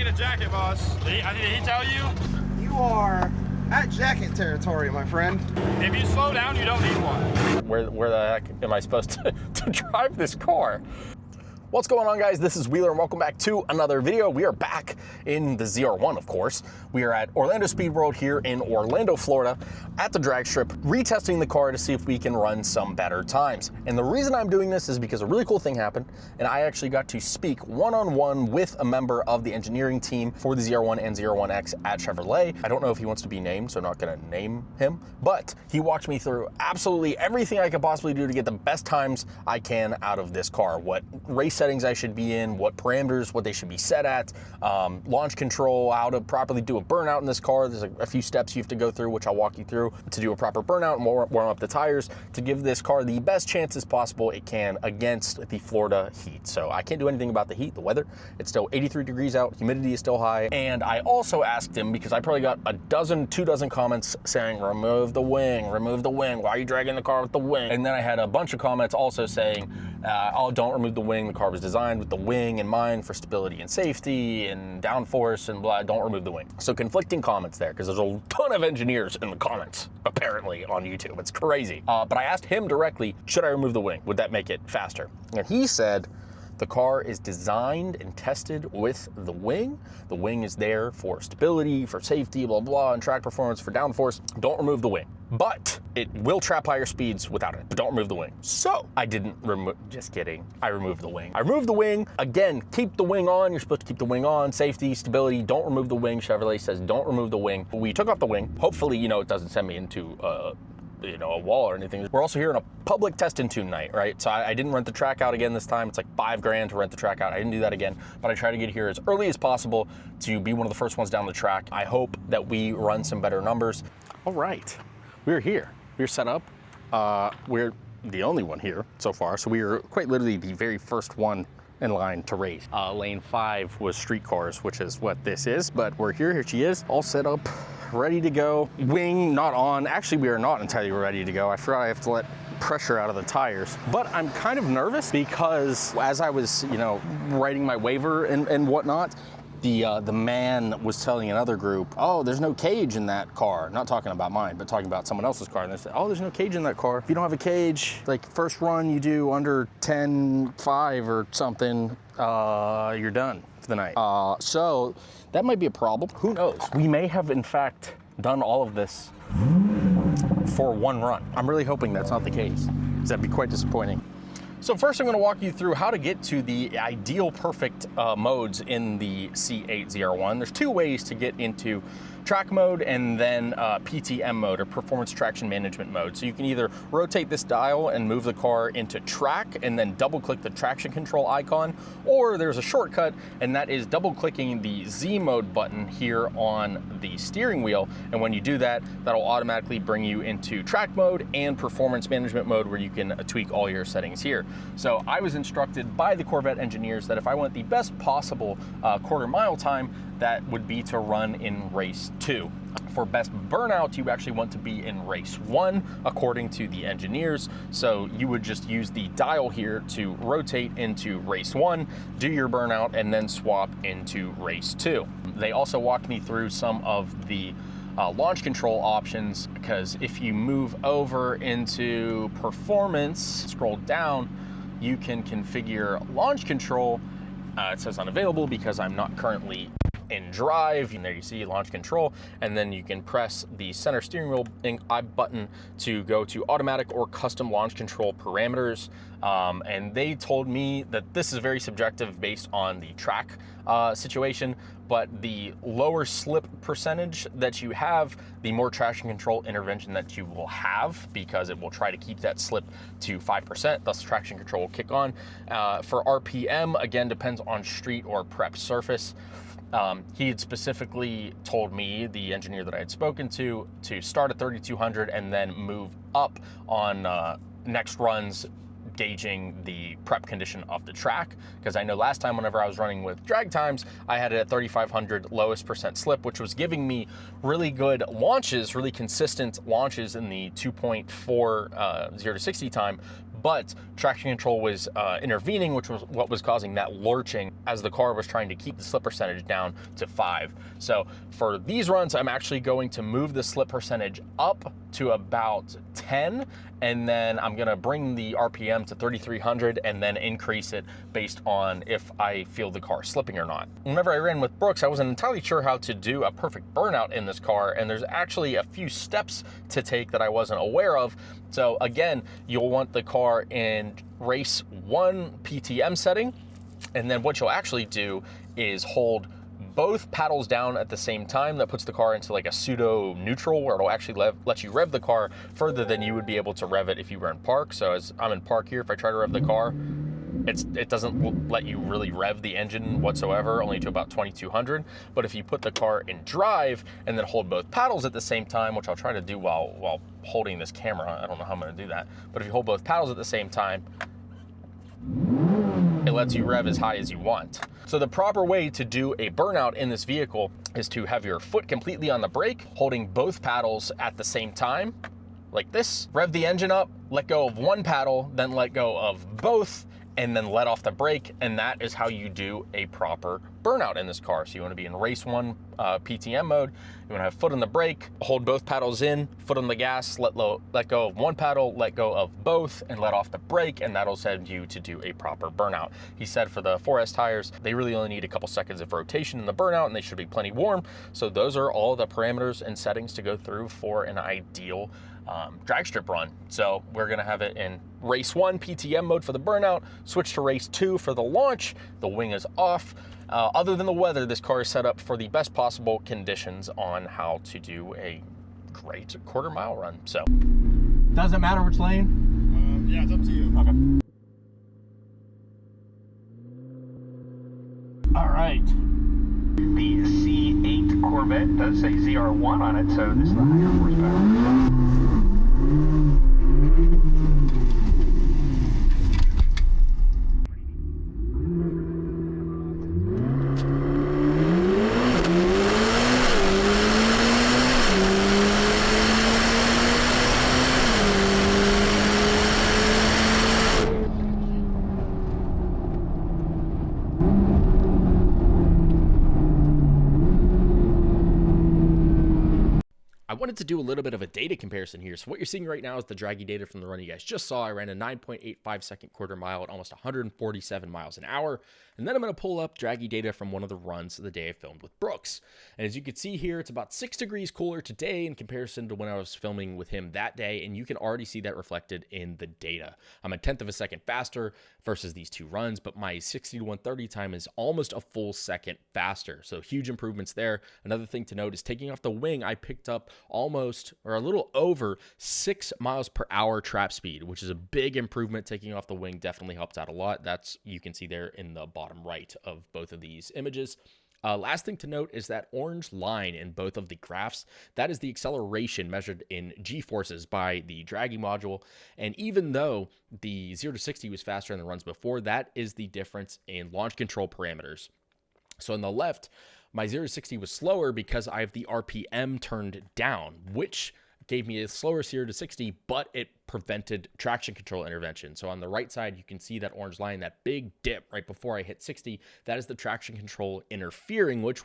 a jacket, boss. Did he tell you? You are at jacket territory, my friend. If you slow down, you don't need one. Where the heck am I supposed to drive this car? What's going on, guys? This is Wheeler and welcome back to another video. We are back in the ZR1, of course. We are at Orlando Speed World here in Orlando, Florida at the Dragstrip, retesting the car to see if we can run some better times. And the reason I'm doing this is because a really cool thing happened and I actually got to speak one-on-one with a member of the engineering team for the ZR1 and ZR1X at Chevrolet. I don't know if he wants to be named, so I'm not gonna name him, but he walked me through absolutely everything I could possibly do to get the best times I can out of this car. What race settings I should be in, what parameters, what they should be set at, launch control, how to properly do a burnout in this car. There's a few steps you have to go through, which I'll walk you through to do a proper burnout and warm up the tires to give this car the best chances possible it can against the Florida heat. So I can't do anything about the heat, the weather. It's still 83 degrees out, humidity is still high. And I also asked him, because I probably got two dozen comments saying, remove the wing, why are you dragging the car with the wing? And then I had a bunch of comments also saying, oh, don't remove the wing, the car was designed with the wing in mind for stability and safety and downforce and blah, don't remove the wing. So conflicting comments there, because there's a ton of engineers in the comments, apparently, on YouTube. It's crazy. But I asked him directly, should I remove the wing? Would that make it faster? And he said, the car is designed and tested with the wing. The wing is there for stability, for safety, blah, blah, and track performance, for downforce. Don't remove the wing. But it will trap higher speeds without it, but don't remove the wing. So I didn't remove, just kidding. I removed the wing. I removed the wing. Again, keep the wing on. You're supposed to keep the wing on. Safety, stability, don't remove the wing. Chevrolet says don't remove the wing. We took off the wing. Hopefully, it doesn't send me into a wall or anything. We're also here on a public test and tune night, right? So I didn't rent the track out again this time. It's like $5 grand to rent the track out. I didn't do that again, but I try to get here as early as possible to be one of the first ones down the track. I hope that we run some better numbers. All right, we're here. We're set up. We're the only one here so far, so we are quite literally the very first one in line to race. Lane 5 was street cars, which is what this is, but we're here. Here she is, all set up, ready to go. Wing not on. Actually, we are not entirely ready to go. I forgot I have to let pressure out of the tires, but I'm kind of nervous because as I was, writing my waiver and whatnot, the man was telling another group, oh, there's no cage in that car. Not talking about mine, but talking about someone else's car. And they said, oh, there's no cage in that car. If you don't have a cage, like first run you do under 10.5 or something, you're done for the night. So that might be a problem. Who knows? We may have, in fact, done all of this for one run. I'm really hoping that's not the case, because that'd be quite disappointing. So first I'm going to walk you through how to get to the ideal perfect modes in the C8 ZR1. There's two ways to get into track mode and then PTM mode, or performance traction management mode. So you can either rotate this dial and move the car into track and then double click the traction control icon, or there's a shortcut, and that is double clicking the Z mode button here on the steering wheel. And when you do that, that'll automatically bring you into track mode and performance management mode, where you can tweak all your settings here. So I was instructed by the Corvette engineers that if I want the best possible quarter mile time, that would be to run in race 2. For best burnout, you actually want to be in race 1, according to the engineers. So you would just use the dial here to rotate into race 1, do your burnout, and then swap into race 2. They also walked me through some of the launch control options, because if you move over into performance, scroll down, you can configure launch control. It says unavailable because I'm not currently in drive, and there you see launch control, and then you can press the center steering wheel button to go to automatic or custom launch control parameters. And they told me that this is very subjective based on the track situation, but the lower slip percentage that you have, the more traction control intervention that you will have, because it will try to keep that slip to 5%, thus traction control will kick on. For RPM, again, depends on street or prep surface. He had specifically told me, the engineer that I had spoken to start at 3,200 and then move up on next runs, gauging the prep condition of the track, because I know last time whenever I was running with drag times, I had it at 3,500 lowest percent slip, which was giving me really good launches, really consistent launches in the 2.4 0 to 60 time. but traction control was intervening, which was what was causing that lurching as the car was trying to keep the slip percentage down to 5. So for these runs, I'm actually going to move the slip percentage up to about 10, and then I'm gonna bring the RPM to 3,300 and then increase it based on if I feel the car slipping or not. Whenever I ran with Brooks, I wasn't entirely sure how to do a perfect burnout in this car, and there's actually a few steps to take that I wasn't aware of. So again, you'll want the car in race 1 PTM setting, and then what you'll actually do is hold both paddles down at the same time. That puts the car into like a pseudo neutral where it'll actually let you rev the car further than you would be able to rev it if you were in park. So as I'm in park here, if I try to rev the car, it doesn't let you really rev the engine whatsoever, only to about 2,200. But if you put the car in drive and then hold both paddles at the same time, which I'll try to do while holding this camera, I don't know how I'm gonna do that, but if you hold both paddles at the same time, it lets you rev as high as you want. So the proper way to do a burnout in this vehicle is to have your foot completely on the brake, holding both paddles at the same time, like this. Rev the engine up, let go of one paddle, then let go of both, and then let off the brake, and that is how you do a proper burnout in this car. So you wanna be in race 1 PTM mode, you wanna have foot on the brake, hold both paddles in, foot on the gas, let go of one paddle, let go of both, and let off the brake, and that'll send you to do a proper burnout. He said for the 4S tires, they really only need a couple seconds of rotation in the burnout, and they should be plenty warm. So those are all the parameters and settings to go through for an ideal drag strip run. So we're gonna have it in race 1 PTM mode for the burnout, switch to race 2 for the launch. The wing is off. Other than the weather, this car is set up for the best possible conditions on how to do a great quarter-mile run. So does it matter which lane? Yeah, it's up to you. Okay. All right. The C8 Corvette does say ZR1 on it, so this is the higher horsepower. I wanted to do a little bit of a data comparison here. So what you're seeing right now is the draggy data from the run you guys just saw. I ran a 9.85 second quarter mile at almost 147 miles an hour. And then I'm going to pull up draggy data from one of the runs the day I filmed with Brooks. And as you can see here, it's about 6 degrees cooler today in comparison to when I was filming with him that day. And you can already see that reflected in the data. I'm a 1/10 of a second faster versus these two runs, but my 60 to 130 time is almost a full second faster. So huge improvements there. Another thing to note is taking off the wing, I picked up almost or a little over 6 miles per hour trap speed, which is a big improvement. Taking off the wing definitely helps out a lot. That's, you can see there in the bottom right of both of these images. Last thing to note is that orange line in both of the graphs. That is the acceleration measured in G-forces by the draggy module. And even though the 0 to 60 was faster in the runs before, that is the difference in launch control parameters. So on the left, my 0 to 60 was slower because I have the RPM turned down, which gave me a slower 0 to 60, but it prevented traction control intervention. So on the right side, you can see that orange line, that big dip right before I hit 60. That is the traction control interfering, which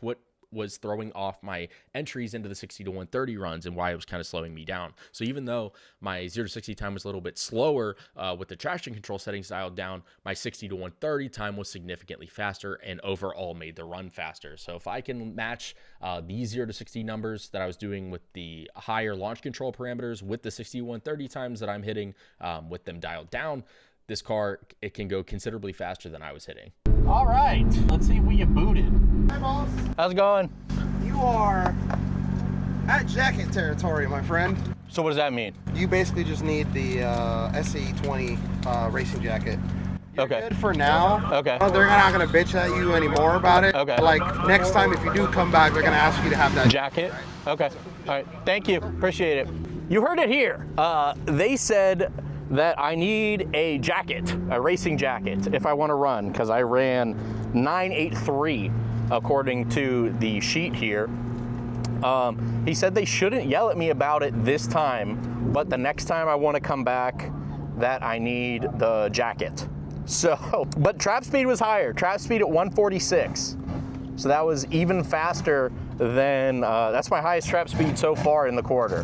was throwing off my entries into the 60 to 130 runs and why it was kind of slowing me down. So even though my 0 to 60 time was a little bit slower with the traction control settings dialed down, my 60 to 130 time was significantly faster and overall made the run faster. So if I can match these 0 to 60 numbers that I was doing with the higher launch control parameters with the 60 to 130 times that I'm hitting with them dialed down, this car, it can go considerably faster than I was hitting. All right, let's see if we get booted. Hi, boss. How's it going? You are at jacket territory, my friend. So what does that mean? You basically just need the SE20 racing jacket. You're Okay. good for now. Okay. They're not gonna bitch at you anymore about it. Okay. Like next time, if you do come back, they're gonna ask you to have that Jacket? Okay. All right. Thank you. Appreciate it. You heard it here. They said that I need a jacket, a racing jacket, if I want to run, because I ran 983 according to the sheet here. He said they shouldn't yell at me about it this time, but the next time I want to come back, that I need the jacket. So, but trap speed was higher. Trap speed at 146. So that was even faster than, that's my highest trap speed so far in the quarter.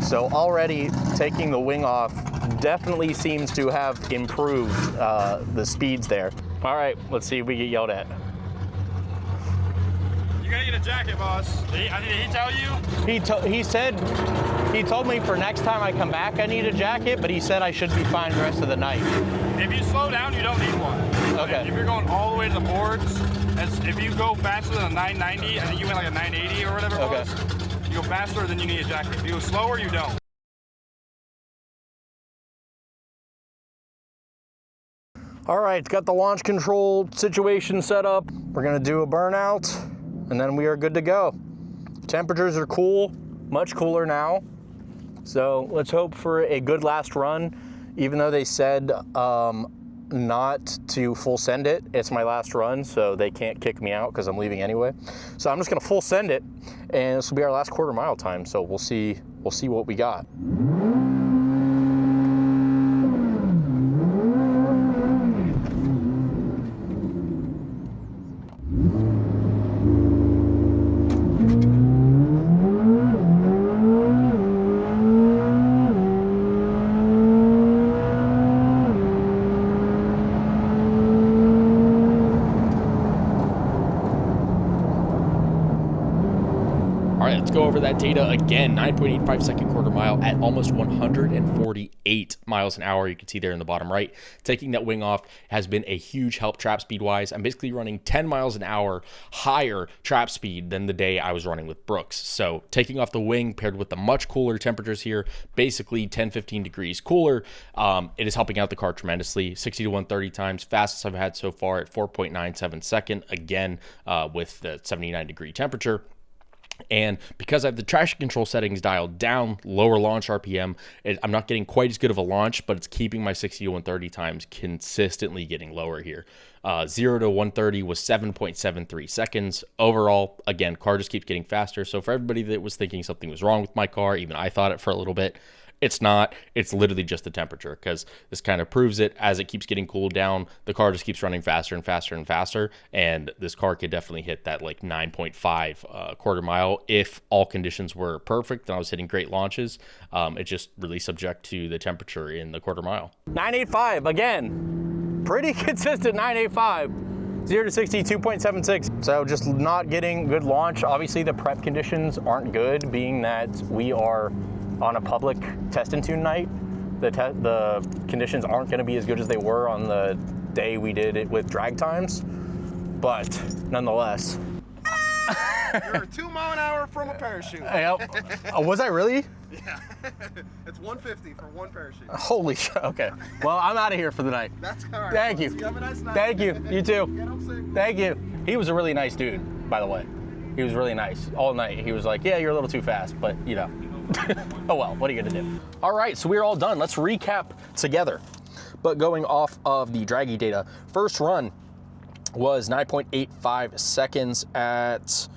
So already taking the wing off definitely seems to have improved the speeds there. All right, let's see if we get yelled at. You gotta get a jacket, boss. Did he tell you? He told me for next time I come back I need a jacket, but he said I should be fine the rest of the night. If you slow down, you don't need one. Okay. If you're going all the way to the boards, if you go faster than a 990, I think you went like a 980 or whatever it was, you go faster, then you need a jacket. If you go slower, you don't. All right, got the launch control situation set up. We're gonna do a burnout, and then we are good to go. Temperatures are cool, much cooler now. So let's hope for a good last run. Even though they said not to full send it, it's my last run, so they can't kick me out because I'm leaving anyway. So I'm just gonna full send it, and this will be our last quarter mile time. So we'll see what we got. All right, let's go over that data again. 9.85 second quarter mile at almost 148 miles an hour. You can see there in the bottom right. Taking that wing off has been a huge help trap speed wise. I'm basically running 10 miles an hour higher trap speed than the day I was running with Brooks. So taking off the wing paired with the much cooler temperatures here, basically 10-15 degrees cooler, it is helping out the car tremendously. 60 to 130 times, fastest I've had so far at 4.97 second, again with the 79 degree temperature. And because I have the traction control settings dialed down, lower launch RPM, I'm not getting quite as good of a launch, but it's keeping my 60 to 130 times consistently getting lower here. 0 to 130 was 7.73 seconds. Overall, again, car just keeps getting faster. So for everybody that was thinking something was wrong with my car, even I thought it for a little bit, it's not. It's literally just the temperature, because this kind of proves it. As it keeps getting cooled down, the car just keeps running faster and faster and faster, and this car could definitely hit that like 9.5 quarter mile if all conditions were perfect and I was hitting great launches. It's just really subject to the temperature in the quarter mile. 985 again, pretty consistent 985. 0 to 60, 2.76. So just not getting good launch. Obviously the prep conditions aren't good, being that we are on a public test and tune night. The conditions aren't going to be as good as they were on the day we did it with drag times, but nonetheless. You're 2 mile an hour from a parachute. Yep. Was I really? Yeah. It's 150 for one parachute. Holy shit. Okay. Well, I'm out of here for the night. That's all right. Thank you. You have a nice night. Thank you. You too. Get home safe. Thank you. He was a really nice dude, by the way. He was really nice all night. He was like, yeah, you're a little too fast, but you know. Oh well, what are you gonna do? All right, so we're all done. Let's recap together. But going off of the draggy data, first run was 9.85 seconds at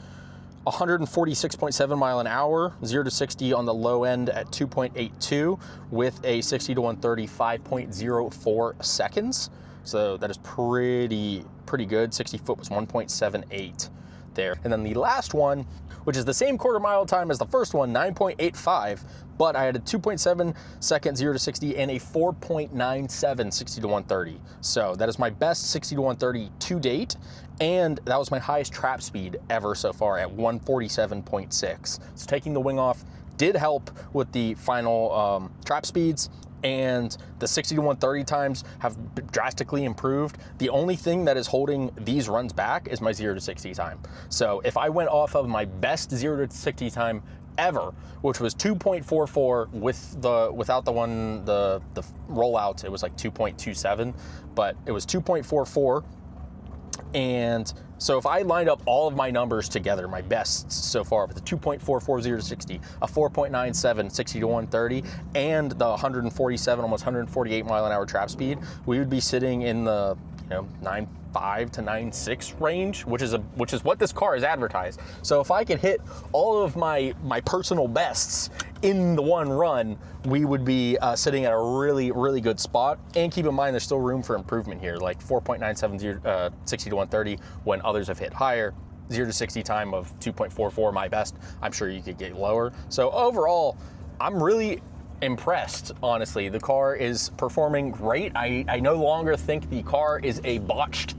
146.7 mile an hour, 0 to 60 on the low end at 2.82 with a 60 to 130, 5.04 seconds. So that is pretty good. 60 foot was 1.78 there. And then the last one, which is the same quarter mile time as the first one, 9.85, but I had a 2.7 second 0 to 60 and a 4.97 60 to 130. So that is my best 60 to 130 to date, and that was my highest trap speed ever so far at 147.6. So taking the wing off did help with the final trap speeds, and the 60 to 130 times have drastically improved. The only thing that is holding these runs back is my 0 to 60 time. So if I went off of my best 0 to 60 time ever, which was 2.44 without the rollout, it was like 2.27, but it was 2.44. And so if I lined up all of my numbers together, my bests so far, with the 2.44 0 to 60, a 4.97 60 to 130, and the 147, almost 148 mile an hour trap speed, we would be sitting in the 9.5 to 9.6 range, which is what this car is advertised. So if I could hit all of my personal bests in the one run, we would be sitting at a really, really good spot. And keep in mind, there's still room for improvement here, like 4.97 60 to 130 when others have hit higher. 0 to 60 time of 2.44, my best. I'm sure you could get lower. So overall, I'm really impressed, honestly. The car is performing great. I no longer think the car is a botched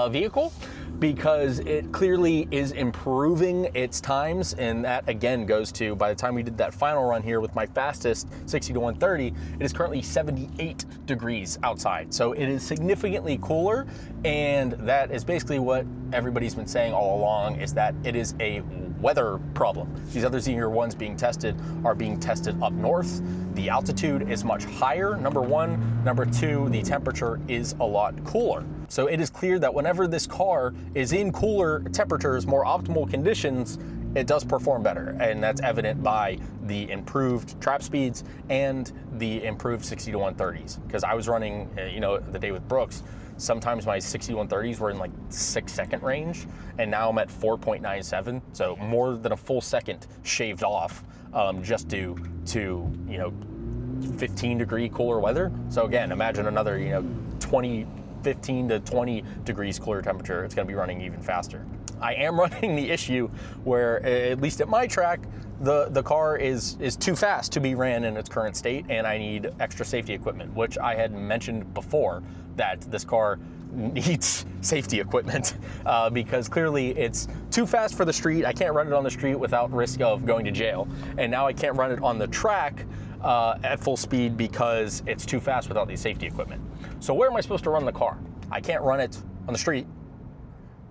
vehicle, because it clearly is improving its times, and that again goes to, by the time we did that final run here with my fastest 60 to 130, it is currently 78 degrees outside. So it is significantly cooler, and that is basically what everybody's been saying all along, is that it is a weather problem. These other ZR1s being tested are being tested up north. The altitude is much higher, number one. Number two, the temperature is a lot cooler. So it is clear that whenever this car is in cooler temperatures, more optimal conditions, it does perform better. And that's evident by the improved trap speeds and the improved 60 to 130s. Because I was running, the day with Brooks, sometimes my 60 to 130s were in like 6-second range, and now I'm at 4.97, so more than a full second shaved off, just due to 15-degree cooler weather. So again, imagine another 15 to 20 degrees cooler temperature. It's going to be running even faster. I am running the issue where, at least at my track, the car is too fast to be ran in its current state, and I need extra safety equipment, which I had mentioned before, that this car needs safety equipment because clearly it's too fast for the street. I can't run it on the street without risk of going to jail, and now I can't run it on the track at full speed because it's too fast without the safety equipment. So where am I supposed to run the car? I can't run it on the street,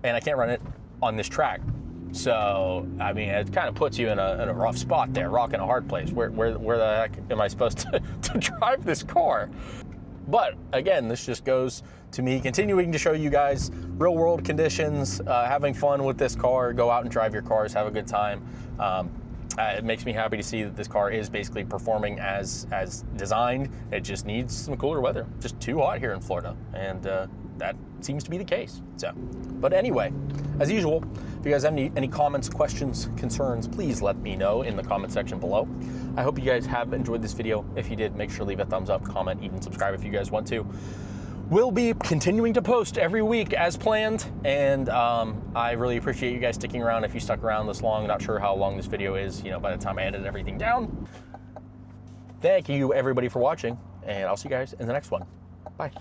and I can't run it on this track. So, I mean, it kind of puts you in a rough spot there, rock in a hard place. Where the heck am I supposed to drive this car? But again, this just goes to me continuing to show you guys real world conditions, having fun with this car. Go out and drive your cars, have a good time. It makes me happy to see that this car is basically performing as designed. It just needs some cooler weather. Just too hot here in Florida, and that seems to be the case. So, but anyway, as usual, if you guys have any comments, questions, concerns, please let me know in the comment section below. I hope you guys have enjoyed this video. If you did, make sure to leave a thumbs up, comment, even subscribe if you guys want to. We'll be continuing to post every week as planned, and I really appreciate you guys sticking around. If you stuck around this long, not sure how long this video is, by the time I edit everything down. Thank you everybody for watching, and I'll see you guys in the next one. Bye.